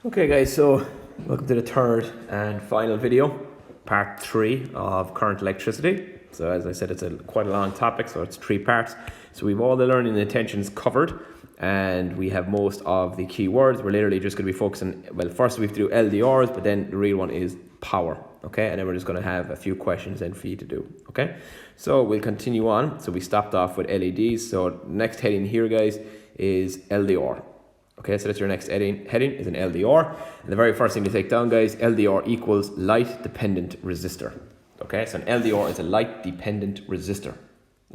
Okay guys, so welcome to the third and final video, part 3 of current electricity. So as I said, it's quite a long topic, so it's 3 parts. So we've all the learning intentions covered and we have most of the key words. We're literally just going to be focusing, well, first we have to do LDRs, but then the real one is power, okay? And then we're just going to have a few questions then for you to do, okay? So we'll continue on. So we stopped off with LEDs. So next heading here, guys, is LDR. Okay, so that's your next heading is an LDR. And the very first thing to take down, guys, LDR equals light dependent resistor. Okay, so an LDR is a light dependent resistor.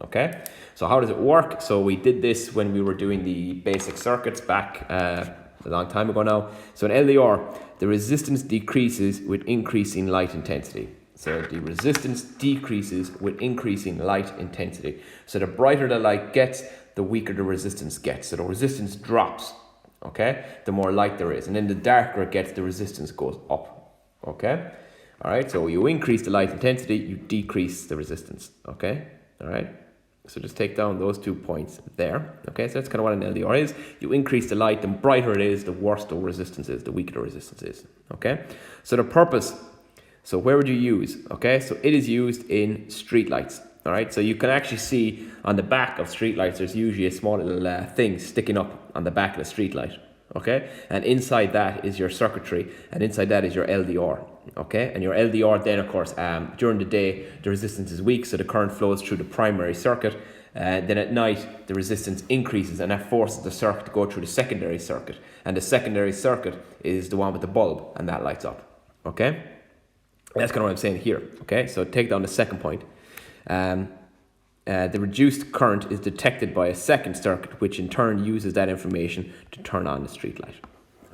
Okay, so how does it work? So we did this when we were doing the basic circuits back a long time ago now. So an LDR, the resistance decreases with increasing light intensity. So the resistance decreases with increasing light intensity. So the brighter the light gets, the weaker the resistance gets. So the resistance drops. Okay, the more light there is, and then the darker it gets, the resistance goes up. Okay, all right, so you increase the light intensity, you decrease the resistance. Okay, all right, so just take down those 2 points there. Okay, so that's kind of what an LDR is. You increase the light, the brighter it is, the worse the resistance is, the weaker the resistance is. Okay, so the purpose, so where would you use? Okay, so it is used in street lights. All right, so you can actually see on the back of street lights, there's usually a small little thing sticking up on the back of the street light. Okay, and inside that is your circuitry, and inside that is your LDR. Okay, and your LDR then, of course, during the day the resistance is weak, so the current flows through the primary circuit. Then at night the resistance increases, and that forces the circuit to go through the secondary circuit, and the secondary circuit is the one with the bulb, and that lights up. Okay, that's kind of what I'm saying here. Okay, so take down the second point. The reduced current is detected by a second circuit, which in turn uses that information to turn on the street light.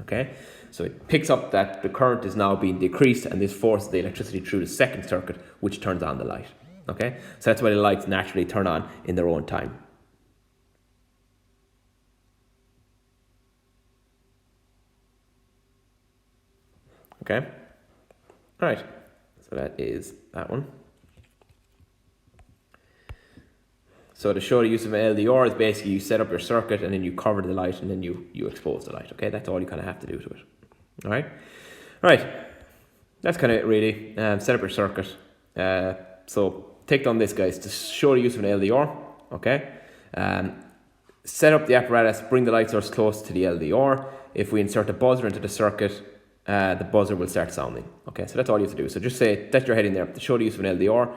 Okay, so it picks up that the current is now being decreased, and this forces the electricity through the second circuit, which turns on the light. Okay, so that's why the lights naturally turn on in their own time. Okay, all right, so that is that one. So to show the use of an LDR is basically you set up your circuit and then you cover the light and then you expose the light. Okay, that's all you kind of have to do to it. All right, that's kind of it really. Set up your circuit. So take down this, guys, to show the use of an LDR. Okay, set up the apparatus, bring the light source close to the LDR. If we insert a buzzer into the circuit, the buzzer will start sounding. Okay, so that's all you have to do. So just say that's your heading there. To show the use of an LDR,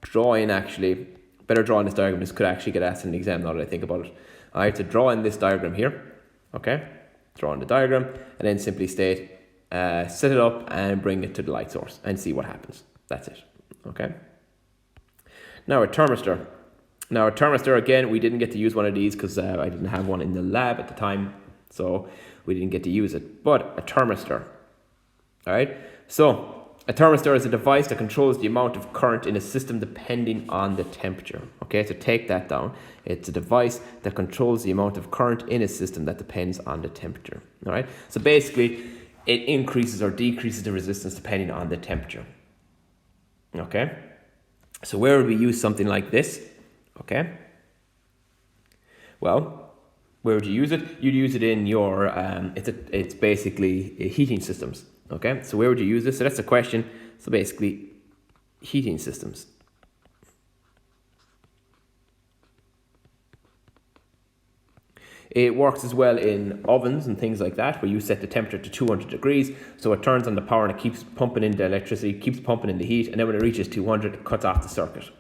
draw in actually. Better drawing this diagram. This could actually get asked in an exam now that I think about it. I have to draw in this diagram here. Okay, draw in the diagram and then simply state, set it up and bring it to the light source and see what happens. That's it. Okay. Now a thermistor. Now a thermistor, again, we didn't get to use one of these because I didn't have one in the lab at the time, so we didn't get to use it. But a thermistor. All right. So a thermistor is a device that controls the amount of current in a system depending on the temperature. Okay, so take that down. It's a device that controls the amount of current in a system that depends on the temperature. All right, so basically it increases or decreases the resistance depending on the temperature. Okay, so where would we use something like this? Okay, well, where would you use it? You'd use it in your, it's basically heating systems. Okay, so where would you use this? So that's the question. So basically, heating systems. It works as well in ovens and things like that, where you set the temperature to 200 degrees. So it turns on the power and it keeps pumping in the electricity, keeps pumping in the heat, and then when it reaches 200, it cuts off the circuit.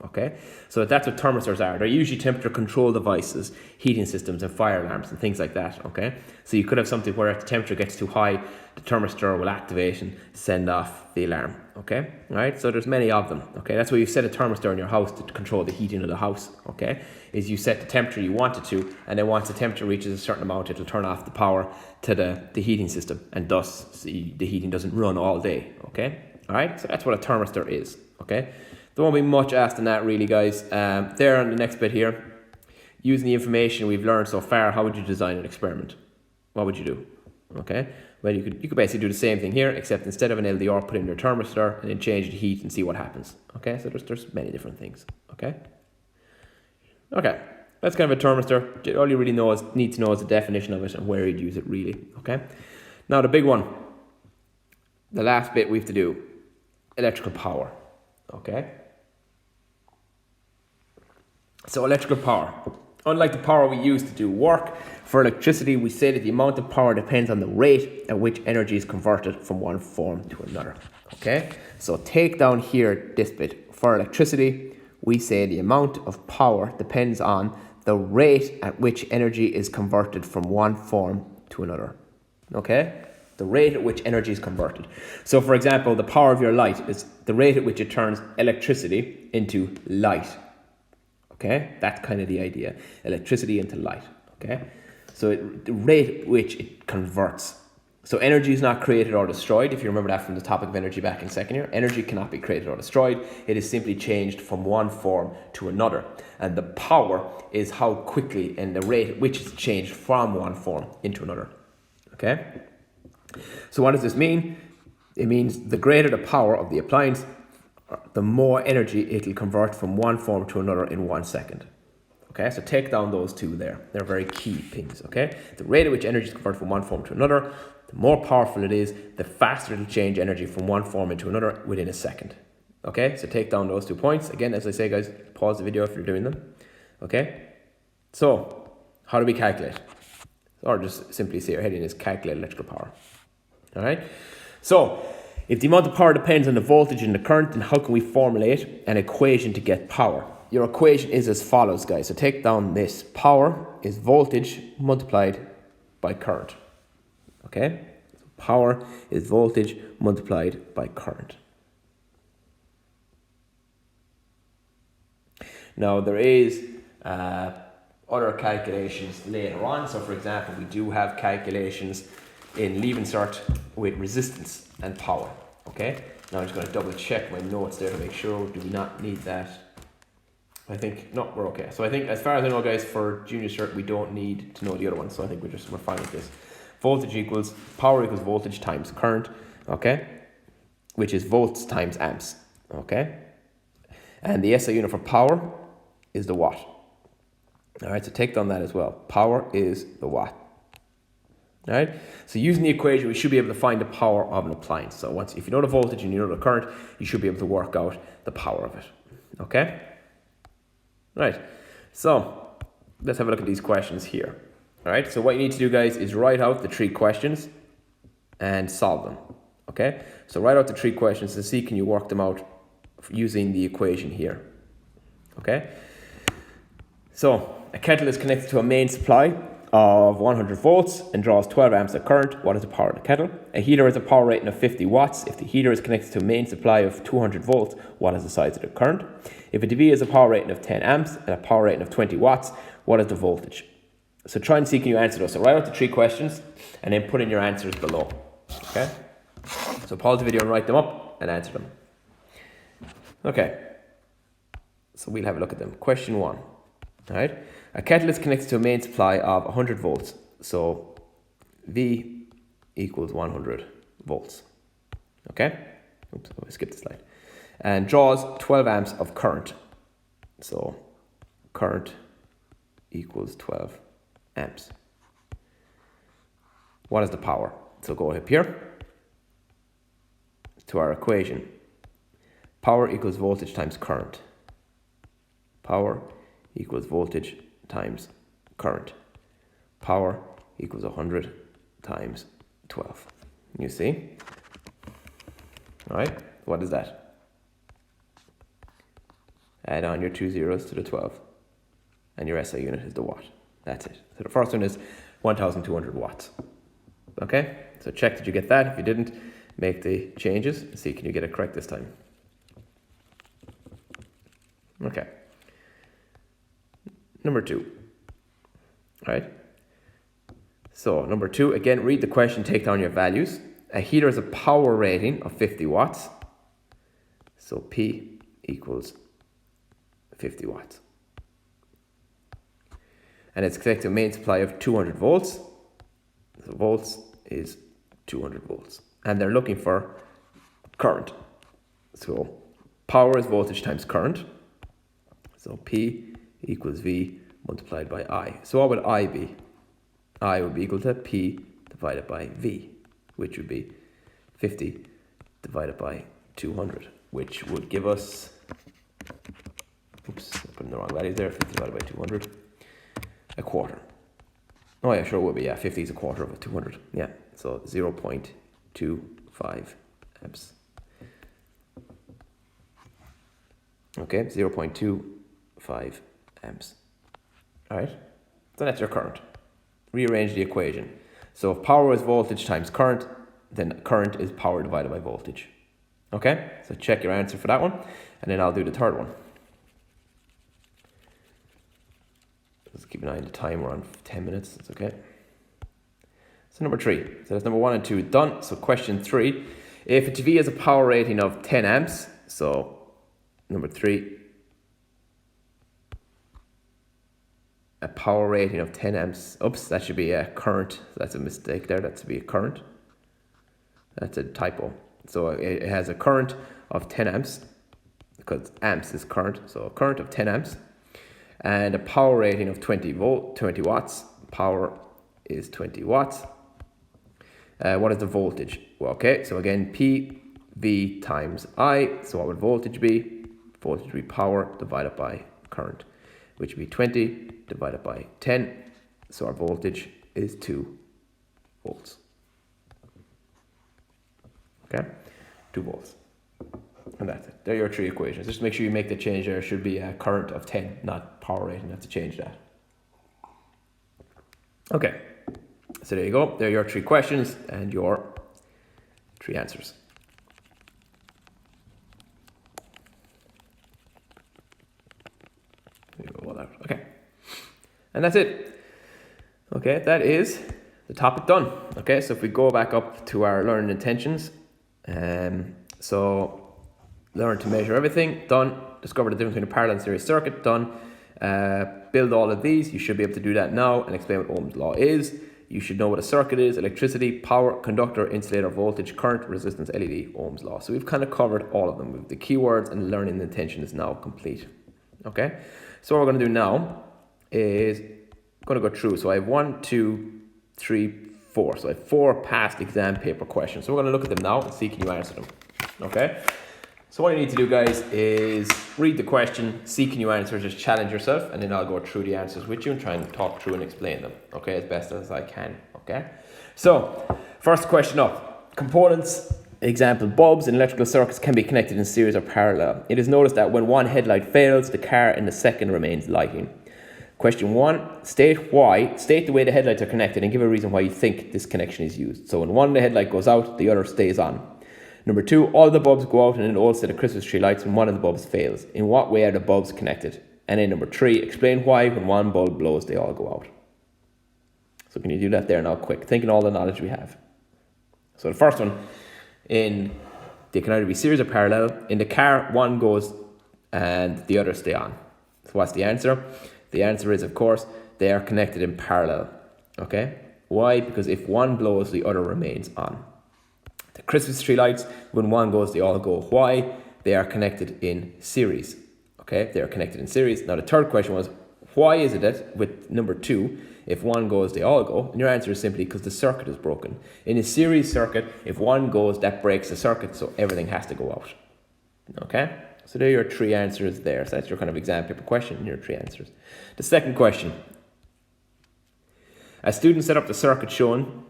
Okay, so that's what thermistors are. They're usually temperature control devices, heating systems and fire alarms and things like that. Okay, so you could have something where if the temperature gets too high, the thermistor will activate and send off the alarm. Okay, all right, so there's many of them. Okay, that's why you set a thermistor in your house to control the heating of the house. Okay, is you set the temperature you want it to, and then once the temperature reaches a certain amount, it'll turn off the power to the heating system, and thus the heating doesn't run all day. Okay, all right, so that's what a thermistor is. Okay, there won't be much asked in that really, guys. There on the next bit here, using the information we've learned so far, how would you design an experiment? What would you do? Okay, well, you could basically do the same thing here, except instead of an LDR, put in your thermistor and then change the heat and see what happens. Okay, so there's many different things. Okay, that's kind of a thermistor. All you really need to know is the definition of it and where you'd use it really. Okay, Now the big one, the last bit we have to do, electrical power. Okay? So electrical power. Unlike the power we use to do work, for electricity we say that the amount of power depends on the rate at which energy is converted from one form to another. Okay? So take down here this bit. For electricity, we say the amount of power depends on the rate at which energy is converted from one form to another. Okay? The rate at which energy is converted. So for example, the power of your light is the rate at which it turns electricity into light. Okay? That's kind of the idea. Electricity into light. Okay? So the rate at which it converts. So energy is not created or destroyed. If you remember that from the topic of energy back in second year, energy cannot be created or destroyed. It is simply changed from one form to another. And the power is how quickly and the rate at which it's changed from one form into another. Okay? So what does this mean? It means the greater the power of the appliance, the more energy it'll convert from one form to another in 1 second. Okay, so take down those two there. They're very key things, okay? The rate at which energy is converted from one form to another, the more powerful it is, the faster it'll change energy from one form into another within a second. Okay, so take down those 2 points. Again, as I say, guys, pause the video if you're doing them. Okay, so how do we calculate? Or just simply say our heading is calculate electrical power. All right, so if the amount of power depends on the voltage and the current, then how can we formulate an equation to get power? Your equation is as follows, guys. So take down this. Power is voltage multiplied by current. Okay? So power is voltage multiplied by current. Now, there is other calculations later on. So, for example, we do have calculations in leaving cert with resistance and power. Okay? Now, I'm just going to double check my notes there to make sure. Do we not need that? I think, no, we're okay. So I think, as far as I know, guys, for junior cert, we don't need to know the other one. So I think we're fine with this. Voltage equals, power equals voltage times current, okay? Which is volts times amps, okay? And the SI unit for power is the watt. All right, so take down that as well. Power is the watt. All right, so using the equation, we should be able to find the power of an appliance. So if you know the voltage and you know the current, you should be able to work out the power of it, okay? Right, so let's have a look at these questions here. All right, so what you need to do, guys, is write out the 3 questions and solve them. Okay, so write out the 3 questions and see can you work them out using the equation here. Okay, so a kettle is connected to a main supply of 100 volts and draws 12 amps of current. What is the power of the kettle? A heater has a power rating of 50 watts. If the heater is connected to a main supply of 200 volts, what is the size of the current? If a TV has a power rating of 10 amps and a power rating of 20 watts, what is the voltage? So try and see can you answer those. So write out the 3 questions and then put in your answers below. Okay? So pause the video and write them up and answer them. Okay. So we'll have a look at them. Question 1. All right. A kettle is connected to a main supply of 100 volts. So V equals 100 volts. Okay? Oops, I skipped the slide. And draws 12 amps of current. So current equals 12 amps. What is the power? So go up here to our equation. Power equals voltage times current. Power equals voltage times current. Power equals 100 times 12. You see? All right, what is that? Add on your 2 zeros to the 12. And your SI unit is the watt. That's it. So the first one is 1,200 watts. Okay, so check that you get that. If you didn't, make the changes. See, can you get it correct this time? Okay. Number 2. All right. So number 2, again, read the question, take down your values. A heater has a power rating of 50 watts. So P equals 50 watts. And it's connected to a main supply of 200 volts. So volts is 200 volts. And they're looking for current. So power is voltage times current. So P equals V multiplied by I. So what would I be? I would be equal to P divided by V. which would be 50 divided by 200, which would give us, oops, I put in the wrong values there, 50 divided by 200, a quarter. Oh yeah, sure it would be, yeah, 50 is a quarter of a 200, yeah, so 0.25 amps. Okay, 0.25 amps. All right, so that's your current. Rearrange the equation. So if power is voltage times current, then current is power divided by voltage. Okay, so check your answer for that one, and then I'll do the third one. Let's keep an eye on the time, we're on 10 minutes, that's okay. So number 3, so that's number 1 and 2 done. So question 3, if a TV has a power rating of 10 amps, so number 3, a power rating of 10 amps. Oops, that should be a current. That's a mistake there. That should be a current. That's a typo. So it has a current of 10 amps because amps is current. So a current of 10 amps and a power rating of 20 watts. Power is 20 watts. What is the voltage? Well, okay, so again, PV times I. So what would voltage be? Voltage would be power divided by current, which would be 20 divided by 10. So our voltage is 2 volts. Okay, 2 volts. And that's it. There are your 3 equations. Just make sure you make the change there. It should be a current of 10, not power rating. You have to change that. Okay, so there you go. There are your 3 questions and your 3 answers. Okay, and that's it. Okay, that is the topic done. Okay, so if we go back up to our learning intentions, so learn to measure everything, done. Discover the difference between a parallel and series circuit, done. Build all of these. You should be able to do that now and explain what Ohm's law is. You should know what a circuit is: electricity, power, conductor, insulator, voltage, current, resistance, LED, Ohm's law. So we've kind of covered all of them. The keywords and learning intention is now complete. Okay, so what we're going to do now is going to go through. So I have 1, 2, 3, 4. So I have 4 past exam paper questions. So we're going to look at them now and see can you answer them. Okay, so what you need to do, guys, is read the question, see can you answer, just challenge yourself, and then I'll go through the answers with you and try and talk through and explain them, okay, as best as I can. Okay, so first question up: components, example, bulbs in electrical circuits can be connected in series or parallel. It is noticed that when one headlight fails, the car in the second remains lighting. Question 1, state the way the headlights are connected and give a reason why you think this connection is used. So when one the headlight goes out, the other stays on. Number 2, all the bulbs go out in an old set of Christmas tree lights when one of the bulbs fails. In what way are the bulbs connected? And then number 3, explain why when one bulb blows, they all go out. So can you do that there now quick, thinking all the knowledge we have. So the first one, they can either be series or parallel. In the car, one goes and the other stay on. So what's the answer? The answer is, of course, they are connected in parallel. Okay? Why? Because if one blows, the other remains on. The Christmas tree lights, when one goes, they all go. Why? They are connected in series. Okay? They are connected in series. Now, the third question was, why is it that with number 2, if one goes, they all go? And your answer is simply because the circuit is broken. In a series circuit, if one goes, that breaks the circuit, so everything has to go out. Okay? So there are your 3 answers there. So that's your kind of exam paper question and your 3 answers. The second question. A student set up the circuit shown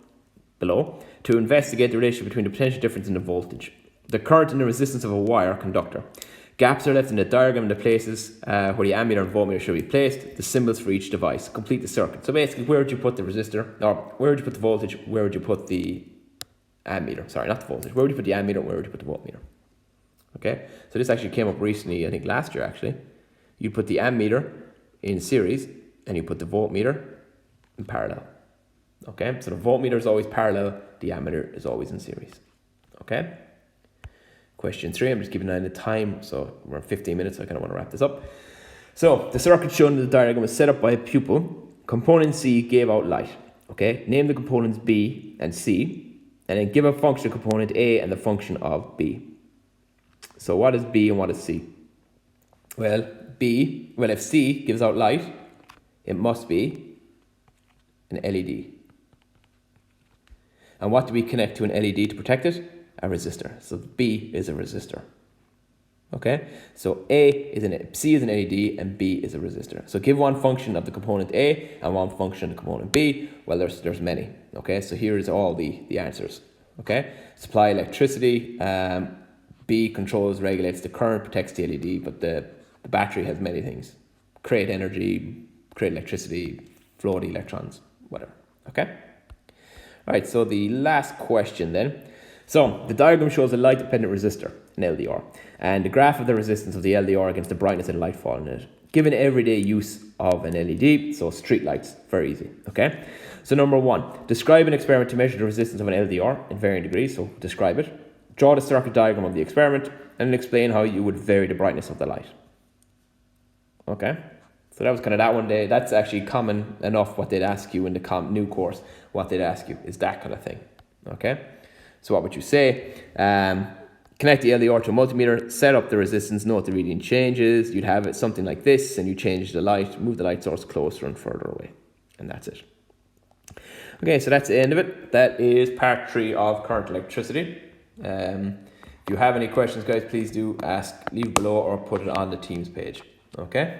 below to investigate the relationship between the potential difference in the voltage, the current and the resistance of a wire conductor. Gaps are left in the diagram in the places where the ammeter and voltmeter should be placed, the symbols for each device. Complete the circuit. So basically, where would you put the resistor? Or where would you put the voltage? Where would you put the ammeter? Sorry, not the voltage. Where would you put the ammeter? Where would you put the voltmeter? Okay, so this actually came up recently, I think last year actually. You put the ammeter in series and you put the voltmeter in parallel. Okay, so the voltmeter is always parallel, the ammeter is always in series. Okay, question 3, I'm just giving an eye on the time, so we're at 15 minutes, so I kind of want to wrap this up. So the circuit shown in the diagram was set up by a pupil. Component C gave out light. Okay, name the components B and C, and then give a function of component A and the function of B. So what is B and what is C? Well, if C gives out light, it must be an LED. And what do we connect to an LED to protect it? A resistor. So B is a resistor. Okay, so C is an LED and B is a resistor. So give one function of the component A and one function of the component B. Well, there's many. Okay, so here is all the answers. Okay, supply electricity. B controls, regulates the current, protects the LED, but the battery has many things. Create energy, create electricity, flow the electrons, whatever. Okay. All right, so the last question then. So the diagram shows a light-dependent resistor, an LDR, and the graph of the resistance of the LDR against the brightness of the light falling in it. Given everyday use of an LED, so street lights, very easy, okay? So number 1, describe an experiment to measure the resistance of an LDR in varying degrees, so describe it. Draw the circuit diagram of the experiment, and explain how you would vary the brightness of the light. Okay? So that was kind of that one day. That's actually common enough what they'd ask you in the new course. What they'd ask you is that kind of thing. Okay? So what would you say? Connect the LDR to a multimeter, set up the resistance, note the reading changes. You'd have it something like this, and you change the light, move the light source closer and further away. And that's it. Okay, so that's the end of it. That is part 3 of current electricity. If you have any questions, guys, please do ask, leave below or put it on the Teams page. Okay?